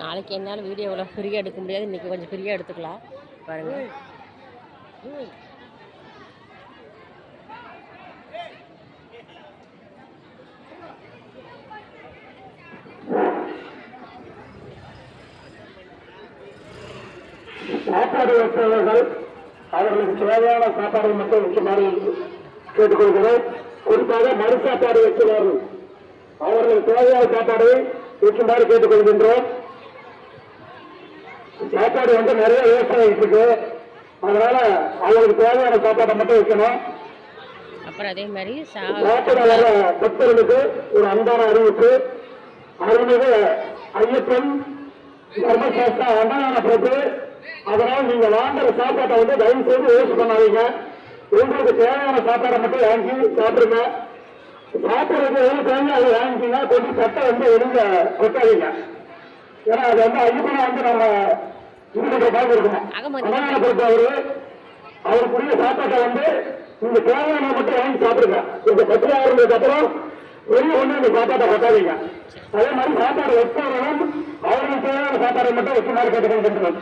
நாளைக்கு என்னால் வீடியோவில் ஃப்ரீயாக எடுக்க முடியாது, இன்றைக்கி கொஞ்சம் ஃப்ரீயாக எடுத்துக்கலாம் பாருங்கள். சாப்பாடு வைப்பவர்கள் அவர்களுக்கு தேவையான சாப்பாடு மட்டும் வைக்குமாறு கேட்டுக்கொள்கிறோம். குறிப்பாக மறு சாப்பாடு வைக்கிறார்கள் அவர்களுக்கு தேவையான சாப்பாடு வைக்குமாறு கேட்டுக்கொள்கின்றோம். சாப்பாடு நிறைய விவசாயம் இருக்கு, அதனால அவங்களுக்கு தேவையான சாப்பாடை மட்டும் வைக்கணும். அப்புறம் அதே மாதிரி சாப்பிட வர பக்தர்களுக்கு ஒரு அன்பான அறிவிப்பு. அருள்மிகு ஐயப்பன் தர்மசாஸ்திர அன்னதான போட்டு, அதனால நீங்க வாங்குற சாப்பாட்டை தயவு செய்து வேஸ்ட் பண்ணாதீங்க. உங்களுக்கு தேவையான சாப்பாடை மட்டும் வாங்கி சாப்பிடுங்க. சாப்பிடுறது எவ்வளவு தேவையோ அதை வாங்கிக்கீங்க. கொஞ்சம் சட்டை ஒழுங்க கொட்டாதீங்க. ஏன்னா அது ஐயப்பனை நம்ம இது பண்ற மாதிரி இருக்கணும். அன்னதான பொறுத்தவரை அவருக்குரிய சாப்பாட்டை நீங்க தேவையான மட்டும் வாங்கி சாப்பிடுங்க. இந்த 10,000 அப்புறம் வெளியே இந்த சாப்பாட்டை கொட்டாதீங்க. அதே மாதிரி சாப்பாடு வைப்பவர்களும் அவர்களுக்கு தேவையான சாப்பாடை மட்டும் வைக்குமாறு கேட்டுக்கொள்கின்றனர்.